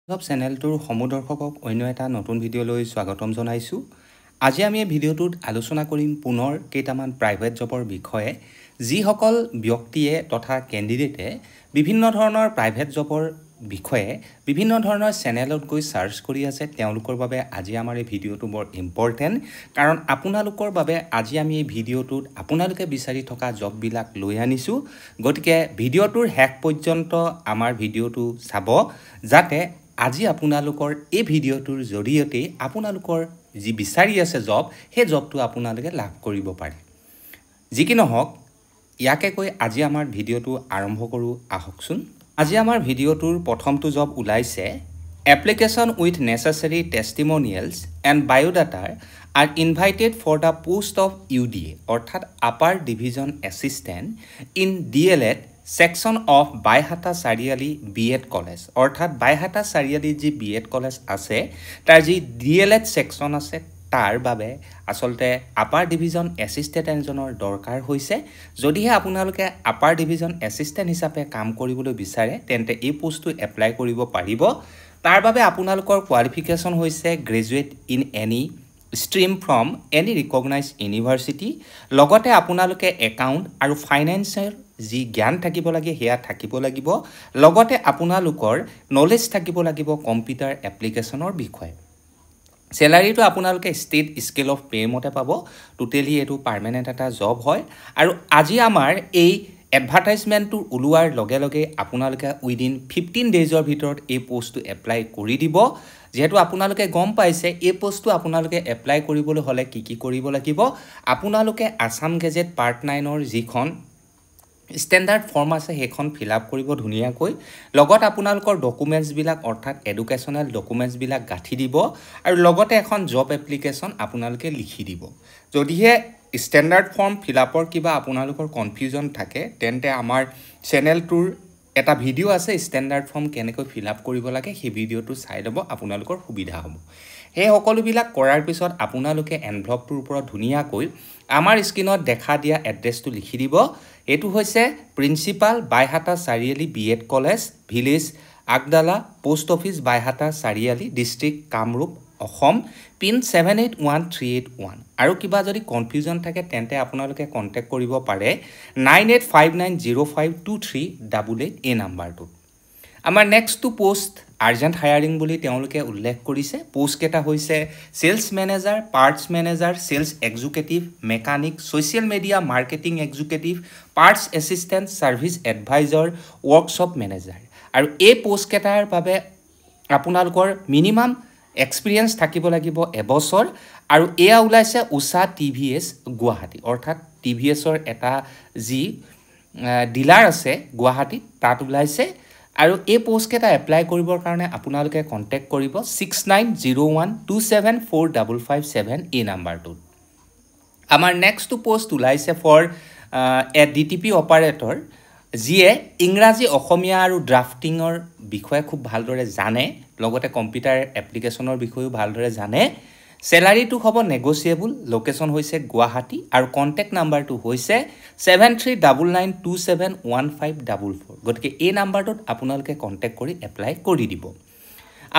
সব চেনেলটোৰ সমদৰ্শকক অন্য এটা নতুন ভিডিঅ'লৈ স্বাগতম জনাইছোঁ। আজি আমি এই ভিডিঅ'টোত আলোচনা কৰিম পুনৰ কেইটামান প্ৰাইভেট জবৰ বিষয়ে, যিসকল ব্যক্তিয়ে তথা কেণ্ডিডেটে বিভিন্ন ধৰণৰ প্ৰাইভেট জবৰ বিষয়ে বিভিন্ন ধৰণৰ চেনেলত গৈ সাৰ্চ কৰি আছে। তেওঁলোকৰ বাবে আজি আমাৰ এই ভিডিঅ'টো বৰ ইম্পৰ্টেণ্ট, কাৰণ আপোনালোকৰ বাবে আজি আমি এই ভিডিঅ'টোত আপোনালোকে বিচাৰি থকা জববিলাক লৈ আনিছোঁ। গতিকে ভিডিঅ'টোৰ শেষ পৰ্যন্ত আমাৰ ভিডিঅ'টো চাব, যাতে আজি আপোনালোকৰ এই ভিডিঅ'টোৰ জৰিয়তে আপোনালোকৰ যি বিচাৰি আছে জব, সেই জবটো আপোনালোকে লাভ কৰিব পাৰে। যি কি নহওক, ইয়াকে কৈ আজি আমাৰ ভিডিঅ'টো আৰম্ভ কৰোঁ আহকচোন। আজি আমাৰ ভিডিঅ'টোৰ প্ৰথমটো জব ওলাইছে, application with necessary testimonials and biodata are invited for the post of UDA অৰ্থাৎ upper division assistant in DLED section of Baihata Chariali BEd college. অৰ্থাৎ বাইহাটা চাৰিআলি যি BEd কলেজ আছে, তাৰ যি DLED সেকশন আছে, তাৰ বাবে আসলতে আপাৰ ডিভিজন এছিষ্টেণ্ট এজনৰ দৰকাৰ হৈছে। যদিহে আপোনালোকে আপাৰ ডিভিজন এছিষ্টেণ্ট হিচাপে কাম কৰিবলৈ বিচাৰে, তেন্তে এই পোষ্টটো এপ্লাই কৰিব পাৰিব। তাৰ বাবে আপোনালোকৰ কোৱালিফিকেশ্যন হৈছে graduate in any stream from any recognised university. লগতে আপোনালোকে একাউণ্ট আৰু ফাইনেন্সিয়েল যি জ্ঞান থাকিব লাগে সেয়া থাকিব লাগিব। লগতে আপোনালোকৰ নলেজ থাকিব লাগিব কম্পিউটাৰ এপ্লিকেশ্যনৰ বিষয়ে। চেলাৰীটো আপোনালোকে ষ্টেট স্কেল অফ পে' মতে পাব। টোটেলি এইটো পাৰ্মানেণ্ট এটা জব হয়। আৰু আজি আমাৰ এই এডভাৰটাইজমেণ্টটো ওলোৱাৰ লগে লগে আপোনালোকে উইদিন 15 ডেইজৰ ভিতৰত এই পোষ্টটো এপ্লাই কৰি দিব। যিহেতু আপোনালোকে গম পাইছে, এই পোষ্টটো আপোনালোকে এপ্লাই কৰিবলৈ হ'লে কি কি কৰিব লাগিব। আপোনালোকে আছাম গেজেট পাৰ্ট 9ৰ যিখন ষ্টেণ্ডাৰ্ড ফৰ্ম আছে সেইখন ফিল আপ কৰিব ধুনীয়াকৈ। লগত আপোনালোকৰ ডকুমেণ্টছবিলাক অৰ্থাৎ এডুকেশ্যনেল ডকুমেণ্টছবিলাক গাঁঠি দিব, আৰু লগতে এখন জব এপ্লিকেশ্যন আপোনালোকে লিখি দিব। যদিহে ষ্টেণ্ডাৰ্ড ফৰ্ম ফিল আপৰ কিবা আপোনালোকৰ কনফিউজন থাকে, তেন্তে আমাৰ চেনেলটোৰ এটা ভিডিঅ' আছে ষ্টেণ্ডাৰ্ড ফৰ্ম কেনেকৈ ফিল আপ কৰিব লাগে, সেই ভিডিঅ'টো চাই ল'ব, আপোনালোকৰ সুবিধা হ'ব। সেই সকলোবিলাক কৰাৰ পিছত আপোনালোকে এনভলপটোৰ ওপৰত ধুনীয়াকৈ আমাৰ স্ক্ৰীনত দেখা দিয়া এড্ৰেছটো লিখি দিব। এইটো হৈছে principal Baihata Chariali BEd college, village Agdala, post office Baihata Chariali, district Kamrup, Assam, pin 781381। আৰু কিবা যদি কনফিউজন থাকে তেন্তে আপোনালোকে কণ্টেক্ট কৰিব পাৰে 9859052388 এই নাম্বাৰটোত। আমাৰ নেক্সটটো পোষ্ট আৰ্জেণ্ট হায়াৰিং বুলি তেওঁলোকে উল্লেখ কৰিছে। পোষ্টকেইটা হৈছে sales manager, parts manager, sales executive, mechanic, social media marketing executive, parts assistant, service advisor, workshop manager. আৰু এই পোষ্টকেইটাৰ বাবে আপোনালোকৰ মিনিমাম এক্সপিৰিয়েঞ্চ থাকিব লাগিব এবছৰ। আৰু এয়া ওলাইছে উষা TVS গুৱাহাটী, অৰ্থাৎ TVSৰ এটা যি ডিলাৰ আছে গুৱাহাটীত, তাত ওলাইছে। আৰু এই পোষ্টকেইটা এপ্লাই কৰিবৰ কাৰণে আপোনালোকে কণ্টেক্ট কৰিব 6901274557 এই নাম্বাৰটোত। আমাৰ নেক্সটটো পোষ্ট ওলাইছে ফৰ এ DTP অপাৰেটৰ, যিয়ে ইংৰাজী, অসমীয়া আৰু ড্ৰাফটিঙৰ বিষয়ে খুব ভালদৰে জানে, লগতে কম্পিউটাৰ এপ্লিকেশ্যনৰ বিষয়েও ভালদৰে জানে। চেলাৰীটো হ'ব নেগচিয়েবল, লোকেশ্যন হৈছে গুৱাহাটী, আৰু কণ্টেক্ট নাম্বাৰটো হৈছে 7399271544। গতিকে এই নাম্বাৰটোত আপোনালোকে কণ্টেক্ট কৰি এপ্লাই কৰি দিব।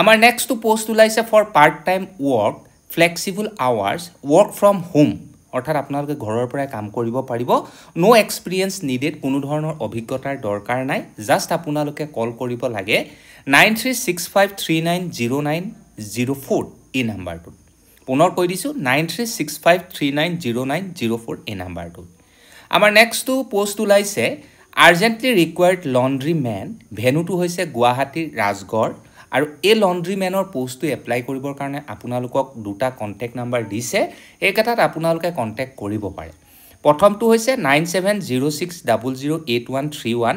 আমাৰ নেক্সটটো পোষ্ট ওলাইছে for part time work, flexible hours, work from home, অৰ্থাৎ আপোনালোকে ঘৰৰ পৰাই কাম কৰিব পাৰিব। ন' এক্সপিৰিয়েঞ্চ নিডেড, কোনো ধৰণৰ অভিজ্ঞতাৰ দৰকাৰ নাই। জাষ্ট আপোনালোকে কল কৰিব লাগে 9365390904 এই নাম্বাৰটোত। পুনৰ কৈ দিছোঁ 9365390904 এই নাম্বাৰটোত। আমাৰ নেক্সটটো পোষ্ট ওলাইছে আৰ্জেণ্টলি ৰিকুৱাৰ্ড লণ্ড্ৰি মেন, ভেনুটো হৈছে গুৱাহাটীৰ ৰাজগড়। আৰু এই লণ্ড্ৰি মেনৰ পোষ্টটো এপ্লাই কৰিবৰ কাৰণে আপোনালোকক দুটা কণ্টেক্ট নাম্বাৰ দিছে, এইকেইটাত আপোনালোকে কণ্টেক্ট কৰিব পাৰে। প্ৰথমটো হৈছে 9706008131,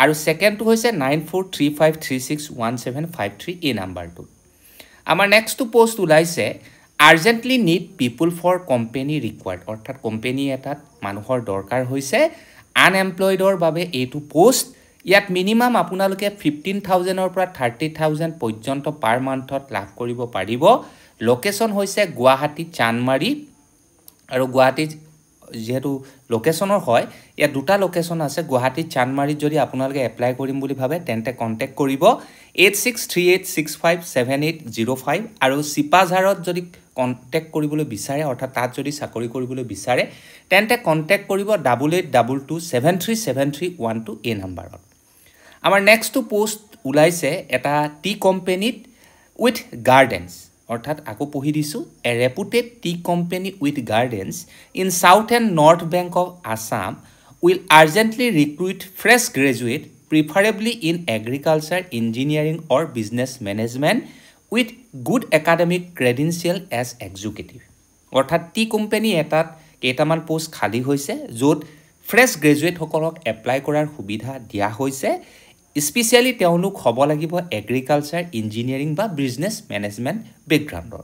আৰু ছেকেণ্ডটো হৈছে 9435361753 এই নাম্বাৰটোত। আমাৰ নেক্সটটো পোষ্ট ওলাইছে urgently need people for company required, অৰ্থাৎ কোম্পেনী এটাত মানুহৰ দৰকাৰ হৈছে আনএমপ্লয়ডৰ বাবে এইটো পোষ্ট। ইয়াত মিনিমাম আপোনালোকে 15,000ৰ পৰা 30,000 পৰ্যন্ত পাৰ মান্থত লাভ কৰিব পাৰিব। লোকেশ্যন হৈছে গুৱাহাটী চান্দমাৰী, আৰু গুৱাহাটীত যেহেতু লোকেশনৰ হয় ইয়াত দুটা লোকেশন আছে গুৱাহাটী চানমাৰীত যদি আপোনালোকে এপ্লাই কৰিম বুলি ভাবে তেন্তে কন্টেক্ট কৰিব 8638657805 আৰু সিপাঝাৰত যদি কন্টেক্ট কৰিবলৈ বিচাৰে অৰ্থাৎ তাত যদি চাকৰি কৰিবলৈ বিচাৰে তেন্তে কন্টেক্ট কৰিব 8822737312 এই নম্বৰত আমাৰ নেক্সট পোষ্ট উলাইছে এটা টি কোম্পানীত উইথ গাৰ্ডেন্স অৰ্থাৎ আকো পঢ়ি দিছো a reputed tea company with gardens in south and north bank of Assam will urgently recruit fresh graduate preferably in agriculture engineering or business management with good academic credential as executive অৰ্থাৎ T company এটাত কেইটামান post খালী হৈছে য'ত fresh graduate সকলক apply কৰাৰ সুবিধা দিয়া হৈছে স্পেশালি তেওঁলোক হ'ব লাগিব এগ্ৰিকালচাৰ ইঞ্জিনিয়াৰিং বা বিজনেছ মেনেজমেণ্ট বেকগ্ৰাউণ্ডৰ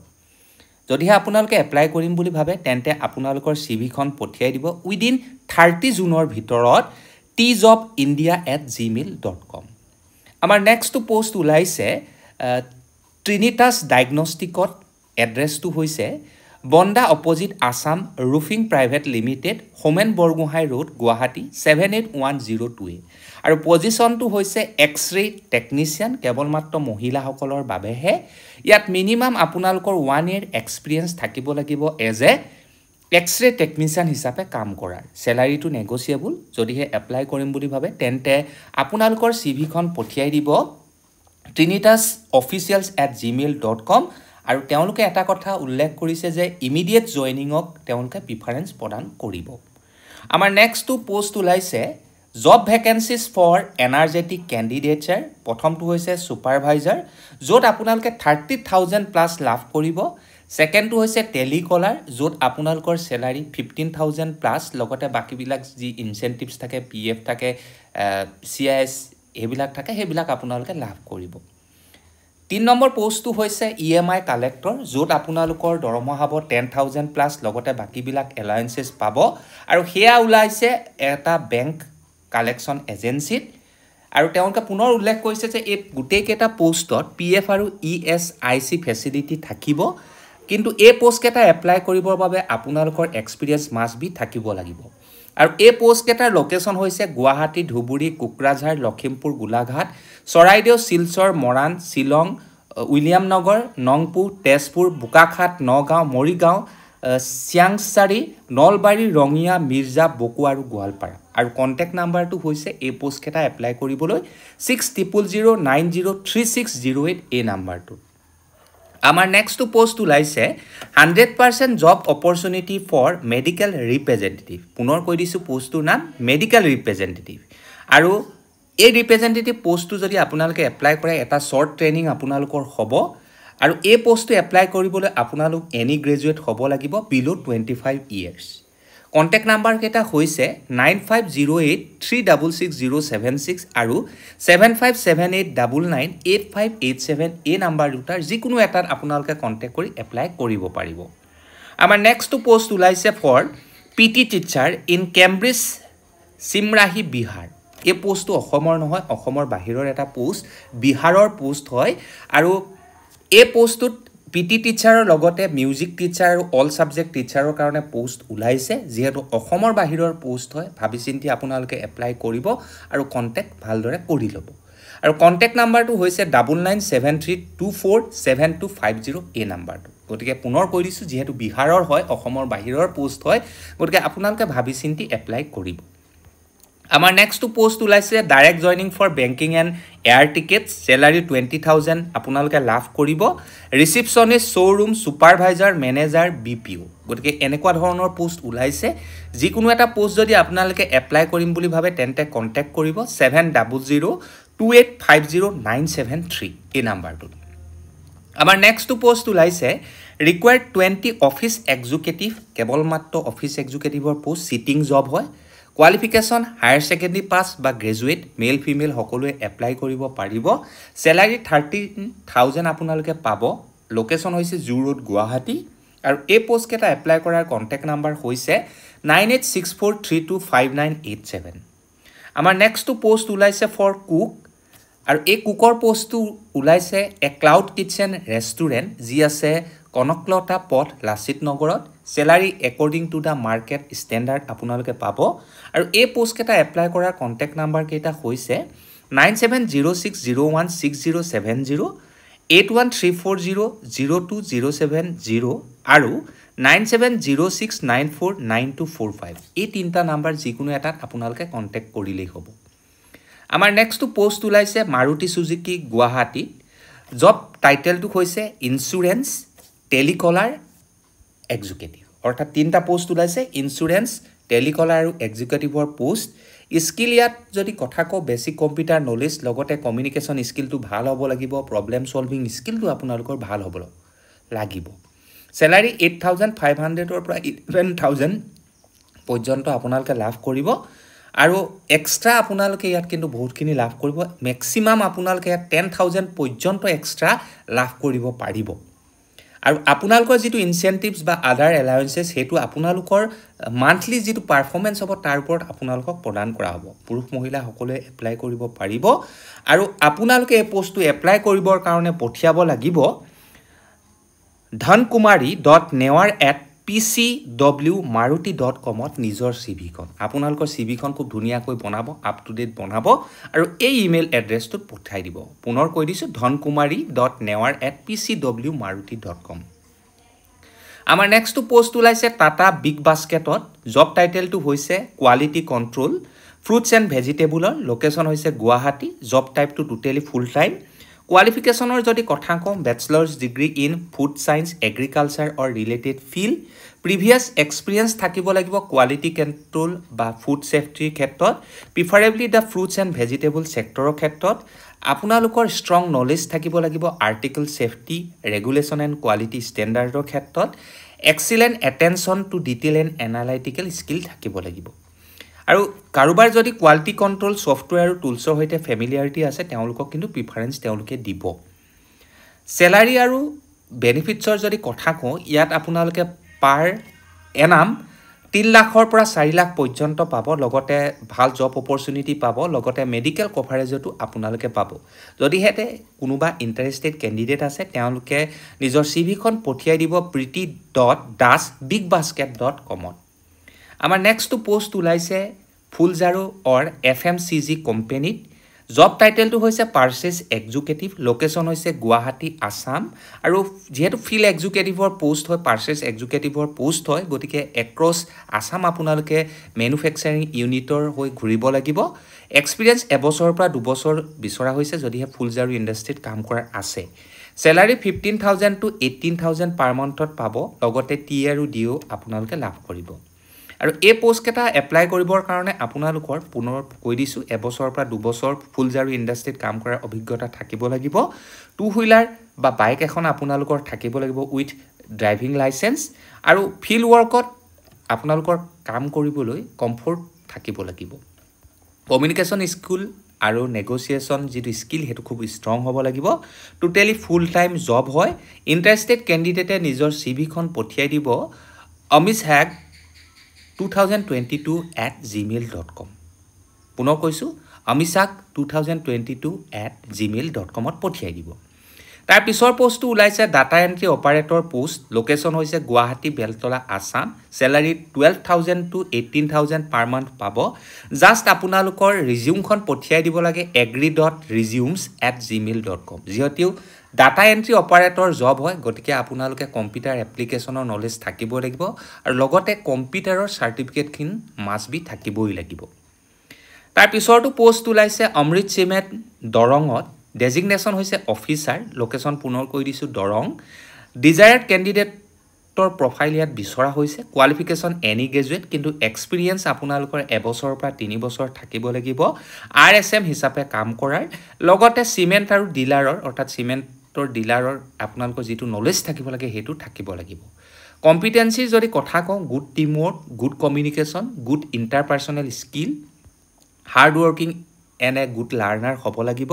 যদি আপোনালোকে এপ্লাই কৰিম বুলি ভাবে তেন্তে আপোনালোকৰ সিভিখন পঠিয়াই দিব উইদিন 30 জুনৰ ভিতৰত tjobindia@gmail.com আমাৰ নেক্সট পোষ্ট উলাইছে ট্ৰিনিটাছ ডায়াগনষ্টিকত এড্ৰেছটো হৈছে Bonda opposite Assam roofing private limited Homen Borgohain road Guwahati 78102 আৰু পজিশনটো হৈছে এক্স-ৰে টেকনিশিয়ান কেৱল মাত্ৰ মহিলাসকলৰ বাবেহে ইয়াত মিনিমাম আপোনালোকৰ 1 ইয়াৰ এক্সপেৰিয়েন্স থাকিব লাগিব এজ এ এক্স-ৰে টেকনিশিয়ান হিচাপে কাম কৰাৰ স্যালাৰিটো নেগোচিয়েবল যদিহে এপ্লাই কৰিম বুলি ভাবে তেন্তে আপোনালোকৰ সিভিখন পঠিয়াই দিব trinitasofficials@gmail.com আৰু তেওঁলোকে এটা কথা উল্লেখ কৰিছে যে ইমিডিয়েট জয়নিংক তেওঁলোকে প্ৰিফাৰেন্স প্ৰদান কৰিব আমাৰ নেক্সট পোষ্ট উলাইছে জব ভ্যাকেন্সিজ ফৰ এনাৰ্জেটিক ক্যান্ডিডেটছৰ প্ৰথমটো হৈছে সুপাৰভাইজাৰ য'ত আপোনালোকে 30,000 প্লাস লাভ কৰিব সেকেন্ডটো হৈছে টেলিকলাৰ য'ত আপোনালোকৰ স্যালাৰি 15,000 প্লাস লগতে বাকিবিলাক যি ইনসেন্টিভস থাকে পিএফ থাকে সিএস এবিলাক থাকে হেবিলাক আপোনালোকে লাভ কৰিব 3 নম্বৰ পোষ্টটো হৈছে ইএমআই কালেক্টৰ য'ত আপোনালোকৰ দৰমহা হ'ব 10,000 প্লাস লগতে বাকিবিলাক এলায়েন্সেস পাব আৰু হেয়া উলাইছে এটা বেংক কালেকশন এজেন্সিত আৰু তেওঁলোকে পুনৰ উল্লেখ কৰিছে যে এই গুটেই কেটা পোষ্টত পিএফ আৰু ইএসআইসি ফেসিলিটি থাকিব কিন্তু এই পোষ্ট কেটা এপ্লাই কৰিবৰ বাবে আপোনালোকৰ এক্সপেৰিয়েন্স মাস্ট বি থাকিব লাগিব আৰু এই পোষ্ট কেটাৰ লোকেশন হৈছে গুৱাহাটী ধুবুৰী কোকৰাঝাৰ লখিমপুৰ গোলাঘাট চৰাইদেউ শিলচৰ মৰাণ শিলং উইলিয়ামনগৰ নংপু তেজপুৰ বুকাখাট নগাঁও মৰিগাঁও সিয়াংসাৰী নলবাৰী ৰঙিয়া মিৰ্জা বকু আৰু গোৱালপাৰা আৰু কন্টাক্ট নাম্বাৰটো হৈছে এই পোষ্ট কেটা এপ্লাই কৰিবলৈ 6009036008 এই নাম্বাৰটো আমাৰ নেক্সট পোষ্ট উলাইছে 100% job opportunity for medical representative পুনৰ কৈ দিছো পোষ্টটোৰ নাম মেডিকেল ৰিপ্ৰেজেন্টেটিভ আৰু এই ৰিপ্ৰেজেন্টেটিভ পোষ্টটো যদি আপোনালোকে এপ্লাই কৰে এটা শৰ্ট ট্ৰেনিং আপোনালোকৰ হ'ব আৰু এই পোষ্টটো এপ্লাই কৰিবলৈ আপোনালোক এনি গ্ৰেজুৱেট হ'ব লাগিব বিলো 25 ইয়াৰ্স কন্টাক্ট নাম্বাৰ কেটা হৈছে 9508366076 আৰু 7578998587 এই নাম্বাৰ দুটাৰ যিকোনো এটাত আপোনালোকে কন্টাক্ট কৰি এপ্লাই কৰিব পাৰিব আমাৰ নেক্সট পোষ্ট উলাইছে ফৰ পিটি টিচাৰ ইন কেম্ব্ৰিজ সিমৰাহি বিহাৰ এই পোষ্টটো অসমৰ নহয় অসমৰ বাহিৰৰ এটা পোষ্ট বিহাৰৰ পোষ্ট হয় আৰু এই পোষ্টটোত পিটি টিচাৰৰ লগতে মিউজিক টিচাৰ আৰু অল সাবজেক্ট টিচাৰৰ কাৰণে পোষ্ট উলাইছে যেহেতু অসমৰ বাহিৰৰ পোষ্ট হয় ভাবি চিন্তি আপোনালোকে এপ্লাই কৰিব আৰু কন্টাক্ট ভালদৰে কৰি ল'ব আৰু কন্টাক্ট নাম্বাৰটো হৈছে 9973247250 এই নাম্বাৰটো গতিকে পুনৰ কৈ দিছো যেহেতু বিহাৰৰ হয় অসমৰ বাহিৰৰ পোষ্ট হয় গতিকে আপোনালোকে ভাবি চিন্তি এপ্লাই কৰিব আমাৰ নেক্সট পোষ্ট উলাইছে direct joining for banking and air tickets salary 20,000 আপোনালোকে লাভ কৰিব receptionist showroom supervisor manager BPO গতিকে এনেকুৱা ধৰণৰ পোষ্ট উলাইছে যিকোনো এটা পোষ্ট যদি আপোনালোকে এপ্লাই কৰিম বুলি ভাবে তেন্তে কন্টাক্ট কৰিব 7002850973 এই নাম্বাৰটো আমাৰ নেক্সট পোষ্ট উলাইছে ৰিকোয়াৰ্ড 20 অফিস এক্সিকিউটিভ কেৱল মাত্ৰ অফিস এক্সিকিউটিভৰ পোষ্ট সিটিং জব হয় কোৱালিফিকেশন হায়াৰ সেকেন্ডাৰী পাস বা গ্ৰেজুৱেট মেল ফিমেল সকলোৱে এপ্লাই কৰিব পাৰিব স্যালাৰি 30,000 আপোনালোকে পাব লোকেশন হৈছে জু ৰোড গুৱাহাটী আৰু এই পোষ্ট কেটা এপ্লাই কৰাৰ কন্টাক্ট নাম্বাৰ হৈছে 9864325987 আমাৰ নেক্সট পোষ্ট উলাইছে ফৰ কুক আৰু এই কুকৰ পোষ্টটো উলাইছে এ ক্লাউড কিচেন ৰেষ্টুৰেণ্ট যি আছে কনকলতা পথ লাচিত নগৰত salary according to the market standard আপোনালোকে পাব আৰু এই পোষ্ট কেটা এপ্লাই কৰাৰ কন্টাক্ট নাম্বাৰ কেটা হৈছে 9706016070 8134002070 আৰু 9706949245 এই তিনটা নাম্বাৰ যিকোনো এটাত আপোনালোকে কন্টাক্ট কৰিলেই হ'ব আমাৰ নেক্সট পোষ্ট ওলাইছে মাৰুতি সুজুকি গুৱাহাটী জব টাইটেলটো হৈছে ইনস্যুৰেন্স টেলিকলাৰ এক্সিকিউটিভ অৰ্থাৎ তিনটা পোষ্ট ওলাইছে ইনস্যুৰেন্স টেলিকলাৰ আৰু এক্সিকিউটিভৰ পোষ্ট স্কিল ইয়াত যদি কথা কও বেসিক কম্পিউটাৰ নলেজ লগতে কমিউনিকেশন স্কিলটো ভাল হ'ব লাগিব প্ৰবলেম সলভিং স্কিলটো আপোনালোকৰ ভাল হ'ব লাগিব স্যালাৰি 8500 ৰ পৰা 11000 পৰ্যন্ত আপোনালোকে লাভ কৰিব আৰু এক্সট্ৰা আপোনালোকে ইয়াত কিন্তু বহুতখিনি লাভ কৰিব ম্যাক্সিমাম আপোনালোকে 10000 পৰ্যন্ত এক্সট্ৰা লাভ কৰিব পাৰিব আৰু আপোনালোকৰ যেটো ইনসেন্টিভস বা আদাৰ এলাউন্সেস হেতু আপোনালোকৰ মান্থলি যেটো পাৰফৰম্যান্স হ'ব তাৰ ওপৰত আপোনালোকক প্ৰদান কৰা হ'ব পুৰুষ মহিলা সকলোৱে এপ্লাই কৰিব পাৰিব আৰু আপোনালোকে এই পোষ্টটো এপ্লাই কৰিবৰ কাৰণে পঠিয়াব লাগিব dhankumari.newar@pcwmaruti.com ত নিজৰ সিভি খন আপোনালোকৰ সিভি খন খুব ধুনিয়াকৈ বনাব আপ টু ডেট বনাব আৰু এই ইমেইল এড্ৰেছটোত পঠাই দিব পুনৰ কৈ দিছো dhankumari.newar@pcwmaruti.com আমাৰ নেক্সট পোষ্ট ওলাইছে টাটা বিগ বাস্কেটত জব টাইটেলটো হৈছে কোৱালিটি কন্ট্ৰোল ফ্ৰুটস এন্ড ভেজিটেবলৰ লোকেশন হৈছে গুৱাহাটী জব টাইপটো টোটালি ফুল টাইম কোৱালিফিকেশনৰ যদি কথা কম bachelors degree in food science agriculture or related field previous experience থাকিব লাগিব কোৱালিটি কন্ট্ৰোল বা ফুড সেফটিৰ ক্ষেত্ৰত প্ৰিফাৰেবলি দা ফ্ৰুটস এন্ড ভেজিটেবল সেক্টৰৰ ক্ষেত্ৰত আপোনালোকৰ ষ্ট্ৰং নলেজ থাকিব লাগিব article safety regulation and quality ষ্টেণ্ডাৰ্ডৰ ক্ষেত্ৰত excellent attention to detail and analytical skill থাকিব লাগিব আৰু কাৰোবাৰ যদি কোৱালিটি কন্ট্ৰোল সফটওয়্যাৰ আৰু টুলছৰ হৈতে ফেমিলিয়াৰিটি আছে তেওঁলোকক কিন্তু প্ৰিফাৰেন্স তেওঁলোকে দিব স্যালাৰি আৰু বেনিফিটছৰ যদি কথা কও ইয়াত আপোনালোকে পাৰ এনাম 3 লাখৰ পৰা 4 লাখ পৰ্যন্ত পাব লগতে ভাল জব অপৰচুনিটি পাব লগতে মেডিকেল কভাৰেজটো আপোনালোকে পাব যদি হেতে কোনোবা ইন্টাৰেষ্টেড ক্যান্ডিডেট আছে তেওঁলোকে নিজৰ সিভি খন পঠিয়াই দিব pretty.das@bigbasket.com ত আমাৰ নেক্সট পোষ্ট ওলাইছে ফুলজাৰু অৰ এফএমসিজি কোম্পানীত জব টাইটেলটো হৈছে পাৰ্চেজ এক্সিকিউটিভ লোকেশন হৈছে গুৱাহাটী আসাম আৰু যেহেতু ফিল্ড এক্সিকিউটিভৰ পোষ্ট হয় পাৰ্চেজ এক্সিকিউটিভৰ পোষ্ট হয় গতিকে এক্ৰছ আসাম আপোনালোকে ম্যানুফ্যাকচাৰিং ইউনিটৰ হৈ ঘুৰিব লাগিব এক্সপেৰিয়েন্স এবছৰৰ পৰা 2 বছৰ বিচৰা হৈছে যদিহে ফুলজাৰু ইণ্ডাষ্ট্ৰীত কাম কৰা আছে স্যালাৰি 15000 টু 18000 পাৰ মান্থত পাব লগতে টি আৰু ডিও আপোনালোকে লাভ কৰিব আৰু এই পোষ্ট কেটা এপ্লাই কৰিবৰ কাৰণে আপোনালোকৰ পুনৰ কৈ দিছো এবছৰৰ পৰা 2 বছৰ ফুলজাৰু ইণ্ডাষ্ট্ৰীত কাম কৰাৰ অভিজ্ঞতা থাকিব লাগিব টু হুইলাৰ বা বাইক এখন আপোনালোকৰ থাকিব লাগিব উইথ ড্ৰাইভিং লাইসেন্স আৰু ফিল্ড ওয়াৰ্কত আপোনালোকৰ কাম কৰিবলৈ কমফৰ্ট থাকিব লাগিব কমিউনিকেশন স্কিল আৰু নেগোসিয়েশন যেটো স্কিল হেতু খুব ষ্ট্ৰং হ'ব লাগিব টোটালি ফুল টাইম জব হয় ইন্টাৰেষ্টেড ক্যান্ডিডেটে নিজৰ সিভি খন পঠিয়াই দিব amishag2022@gmail.com পুনৰ কৈছো amishag2022@gmail.com ত পঠিয়াই দিব তাৰ পিছৰ পোষ্টটো ওলাইছে data entry operator post location হৈছে Guwahati Beltola Assam salary 12000 to 18000 per month পাব জাস্ট আপোনালোকৰ ৰিজিউমখন পঠিয়াই দিব লাগে agree.resumes@gmail.com যিহেতু ডাটা এন্ট্ৰি অপাৰেটৰ জব হয় গতিকে আপোনালোকে কম্পিউটাৰ এপ্লিকেশনৰ নলেজ থাকিব লাগিব আৰু লগতে কম্পিউটাৰৰ সাৰ্টিফিকেট খিন মাস্ট বি থাকিবই লাগিব তাৰ পিছৰটো পোষ্ট ওলাইছে অমৃত সিমেন্ট দৰঙত ডেজিগনেশন হৈছে অফিচাৰ লোকেশন পুনৰ কৈ দিছো দৰং ডিজায়াৰ্ড ক্যান্ডিডেটৰ প্ৰফাইল ইয়াত বিচৰা হৈছে কোৱালিফিকেশন এনি গ্ৰেজুৱেট কিন্তু এক্সপেৰিয়েন্স আপোনালোকৰ এবছৰৰ পৰা 3 বছৰ থাকিব লাগিব আৰএসএম হিচাপে কাম কৰাৰ লগতে সিমেন্ট আৰু ডিলাৰৰ অৰ্থাৎ সিমেন্টৰ ডিলাৰৰ আপোনালোকৰ যেটো নলেজ থাকিব লাগে হেতু থাকিব লাগিব কম্পিটেন্সি যদি কথা কও good team work good communication good interpersonal skill hard working and a good learner হ'ব লাগিব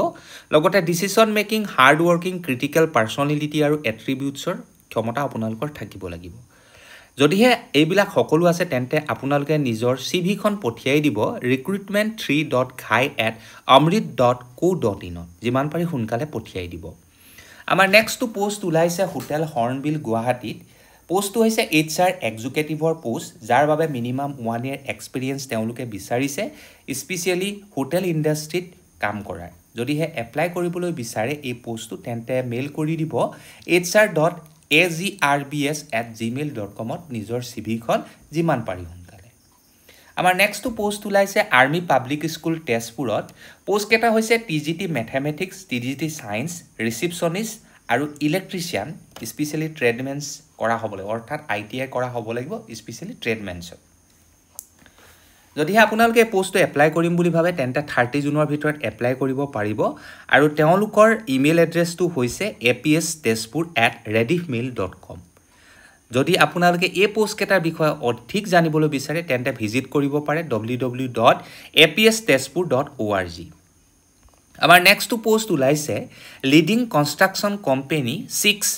লগতে decision making hard working critical personality আৰু এট্ৰিবিউটছৰ ক্ষমতা আপোনালোকৰ থাকিব লাগিব যদিহে এইবিলাক সকলো আছে তেন্তে আপোনালোকে নিজৰ সিভি খন পঠিয়াই দিব recruitment3.khai@amrit.co.in যিমান পাৰি সোনকালে পঠিয়াই দিব আমাৰ নেক্সট পোষ্ট ওলাইছে হোটেল হৰ্নবিল গুৱাহাটীত পোষ্টটো হৈছে HR এক্সিকিউটিভৰ পোষ্ট যাৰ বাবে মিনিমাম 1 year এক্সপিৰিয়েঞ্চ তেওঁলোকে বিচাৰিছে স্পেচিয়েলি হোটেল ইণ্ডাষ্ট্ৰীত কাম কৰাৰ যদিহে এপ্লাই কৰিবলৈ বিচাৰে এই পোষ্টটো তেন্তে মেইল কৰি দিব hr.agrbs@gmail.com ত নিজৰ CV-খন যিমান পাৰি সোনকালে আমাৰ নেক্সট পোষ্ট ওলাইছে আৰ্মি পাব্লিক স্কুল তেজপুৰত পোষ্ট কেটা হৈছে TGT মেথমেটিক্স TGT সায়েন্স ৰিসেপশনিষ্ট আৰু ইলেক্ট্ৰিচিয়ান স্পেশালি ট্ৰেডমেন্স কৰা হ'ব লাগিব অৰ্থাৎ ITI কৰা হ'ব লাগিব স্পেশালি ট্ৰেডমেন্স যদি আপোনালোকে পোষ্টটো এপ্লাই কৰিম বুলি ভাবে তেন্তে 30 জুনৰ ভিতৰত এপ্লাই কৰিব পাৰিব আৰু তেওঁলোকৰ ইমেইল এড্ৰেছটো হৈছে apstespur@rediffmail.com যদি আপোনালোকে এই পোষ্ট কেটাৰ বিষয়ে অধিক জানিবলৈ বিচাৰে তেন্তে ভিজিট কৰিব পাৰে www.apstespur.org আমাৰ নেক্সট পোষ্ট ওলাইছে leading construction company 6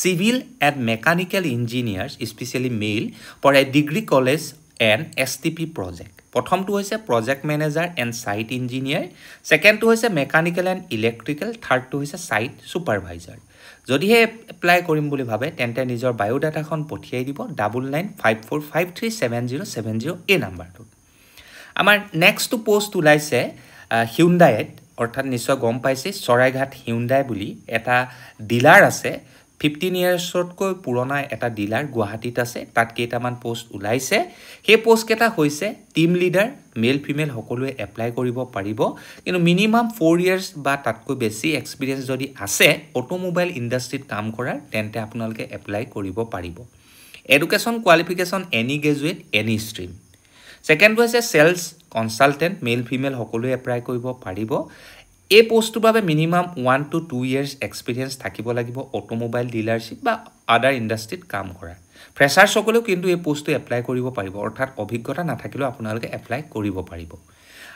civil and mechanical engineers especially male for a degree college and STP project প্ৰথমটো হৈছে project manager and site engineer সেকেন্ডটো হৈছে mechanical and electrical থাৰ্ডটো হৈছে site supervisor যদি হে এপ্লাই কৰিম বুলি ভাবে তেন্তে নিজৰ বায়োডাটাখন পঠিয়াই দিব 9954537070 এই নম্বৰটো আমাৰ নেক্সট পোষ্ট ওলাইছে Hyundai অৰ্থাৎ নিশ্চয় গম পাইছে চৰাইঘাট Hyundai বুলি এটা ডিলাৰ আছে 15 ইয়াৰ্ছতকৈ পুৰণা এটা ডিলাৰ গুৱাহাটীত আছে তাত কেইটামান পোষ্ট ওলাইছে সেই পোষ্ট কেটা হৈছে টিম লিডাৰ মেল ফিমেল সকলোৱে এপ্লাই কৰিব পাৰিব কিন্তু মিনিমাম 4 ইয়াৰ্ছ বা তাতকৈ বেছি এক্সপিৰিয়েন্স যদি আছে অটোমোবাইল ইণ্ডাষ্ট্ৰীত কাম কৰাৰ তেন্তে আপোনালোকে এপ্লাই কৰিব পাৰিব education qualification any graduate any stream second হৈছে সেলস কনসালটেন্ট মেল ফিমেল সকলোৱে এপ্লাই কৰিব পাৰিব এই পোষ্টৰ বাবে মিনিমাম 1 to 2 ইয়াৰ্ছ এক্সপিৰিয়েন্স থাকিব লাগিব অটোমোবাইল ডিলাৰশিপ বা আদাৰ ইণ্ডাষ্ট্ৰীত কাম কৰা ফ্ৰেছাৰ সকলেও কিন্তু এই পোষ্টটো এপ্লাই কৰিব পাৰিব অৰ্থাৎ অভিজ্ঞতা নাথাকিলেও আপোনালোকে এপ্লাই কৰিব পাৰিব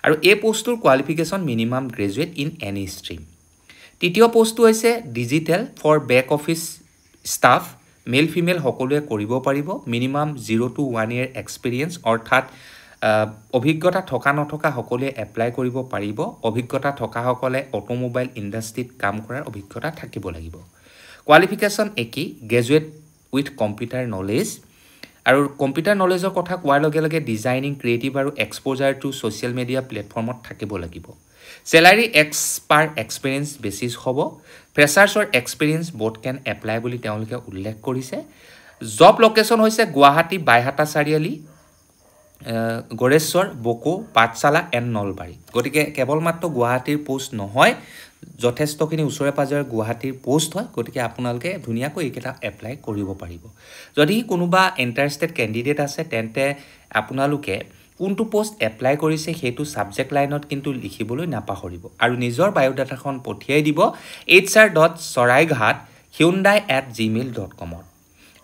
আৰু এই পোষ্টৰ qualification minimum graduate in any stream তৃতীয় পোষ্টটো হৈছে digital for back office staff male female সকলোৱে কৰিব পাৰিব মিনিমাম 0 to 1 ইয়াৰ এক্সপিৰিয়েন্স অৰ্থাৎ অভিজ্ঞতা থকা নথকা সকলোৱে এপ্লাই কৰিব পাৰিব অভিজ্ঞতা থকা সকলে অটোমোবাইল ইণ্ডাষ্ট্ৰীত কাম কৰাৰ অভিজ্ঞতা থাকিব লাগিব কোৱালিফিকেশ্যন একি গ্ৰেজুৱেট উইথ কম্পিউটাৰ নলেজ আৰু কম্পিউটাৰ নলেজৰ কথা কোৱাৰ লগে লগে ডিজাইনিং ক্ৰিয়েটিভ আৰু এক্সপোজাৰ টু সোশ্যাল মিডিয়া প্লেটফৰ্মত থাকিব লাগিব স্যালাৰি এক্সপাৰ এক্সপিৰিয়েন্স বেচিছ হ'ব ফ্ৰেছাৰ্ছৰ এক্সপিৰিয়েন্স বোথ কেন এপ্লাই বুলি তেওঁলোকে উল্লেখ কৰিছে জব লোকেশ্যন হৈছে গুৱাহাটী বাইহাটা চাৰিআলি গৰেশ্বৰ বকো পাঠশালা এণ্ড নলবাৰী গতিকে কেৱল মাত্ৰ গুৱাহাটীৰ পোষ্ট নহয় যথেষ্টখিনি ওচৰে পাজৰে গুৱাহাটীৰ পোষ্ট হয় গতিকে আপোনালোকে ধুনীয়াকৈ এইকেইটা এপ্লাই কৰিব পাৰিব যদি কোনোবা ইণ্টাৰেষ্টেড কেণ্ডিডেট আছে তেন্তে আপোনালোকে কোনটো পোষ্ট এপ্লাই কৰিছে সেইটো সাবজেক্ট লাইনত কিন্তু লিখিবলৈ নাপাহৰিব আৰু নিজৰ বায়োডাটাখন পঠিয়াই দিব hr.soraighat@hyundai@gmail.com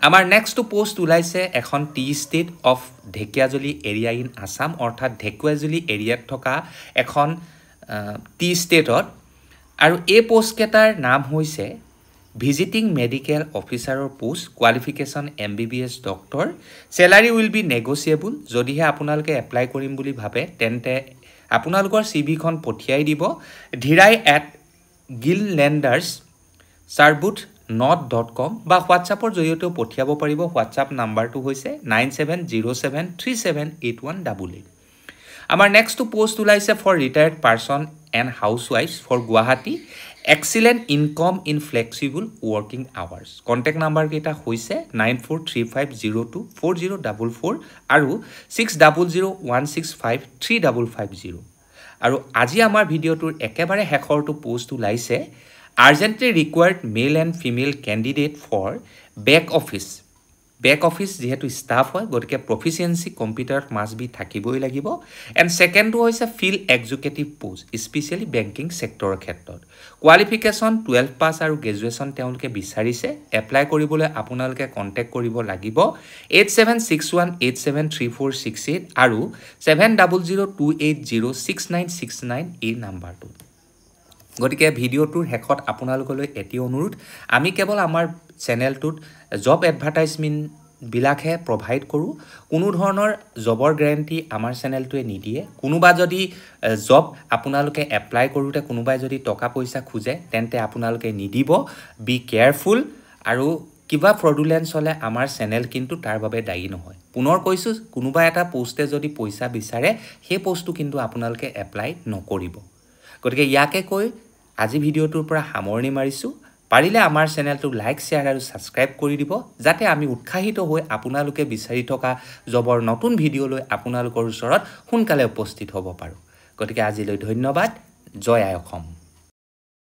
আমাৰ নেক্সট পোষ্ট ওলাইছে এখন T state of Dhekiajuli area in Assam অৰ্থাৎ ঢেকিয়াজুলি এৰিয়াত থকা এখন টি ষ্টেটত আৰু এই পোষ্ট কেটাৰ নাম হৈছে ভিজিটিং মেডিকেল অফিচাৰৰ post qualification MBBS doctor salary will be negotiable যদিহে আপোনালোকে এপ্লাই কৰিম বুলি ভাবে তেন্তে আপোনালোকৰ CV-খন পঠিয়াই দিব dhirai@gillanders.com বা হোৱাটছআপৰ জৰিয়তে পঠিয়াব পাৰিব হোৱাটছআপ নাম্বাৰটো হৈছে 9707378188 আমাৰ নেক্সট পোষ্ট ওলাইছে ফৰ ৰিটায়াৰ্ড পাৰ্সন এণ্ড হাউসৱাইফছ for Guwahati excellent income in flexible working hours contact number কেইটা হৈছে 9435024044 আৰু 6001653550 আৰু আজি আমাৰ ভিডিওটোৰ একেবাৰে শেষৰটো পোষ্ট ওলাইছে urgently required male and female candidate for back office যেহেতু staff হয় গতিকে proficiency কম্পিউটাৰত must be থাকিবই লাগিব and second হৈছে field executive post especially banking sector ক্ষেত্ৰত qualification 12 pass আৰু graduation তেওঁলোকে বিচাৰিছে এপ্লাই কৰিবলৈ আপোনালোকে কন্টাক্ট কৰিব লাগিব 8761873468 আৰু 7002806969 এই নাম্বাৰটো গতিকে ভিডিওটোৰ হেকত আপোনালোকলৈ এটি অনুৰোধ আমি কেৱল আমাৰ চেনেলটোত জব এডভাৰটাইজমেন্ট বিলাকহে প্ৰভাইড কৰো কোনো ধৰণৰ জবৰ গ্যাৰান্টি আমাৰ চেনেলটোৱে নিদিয়ে কোনোবা যদি জব আপোনালোকে এপ্লাই কৰোতে কোনোবাই যদি টকা পইচা খুজে তেন্তে আপোনালোকে নিদিব বি কেয়াৰফুল আৰু কিবা ফ্ৰডুলেন্স হলে আমাৰ চেনেল কিন্তু তাৰ বাবে দায়ী নহয় পুনৰ কৈছো কোনোবা এটা পোষ্টে যদি পইচা বিচাৰে সেই পোষ্টটো কিন্তু আপোনালোকে এপ্লাই নকৰিব গতিকে ইয়াকে কৈ আজি ভিডিওটোৰ পৰা সামৰণি মাৰিছো পাৰিলে আমাৰ চেনেলটো লাইক শেয়াৰ আৰু সাবস্ক্ৰাইব কৰি দিব যাতে আমি উৎসাহিত হৈ আপোনালোকে বিচাৰি থকা জবৰ নতুন ভিডিও লৈ আপোনালোকৰ ওচৰত সোনকালে উপস্থিত হ'ব পাৰো গতিকে আজিলৈ ধন্যবাদ জয় আই অসম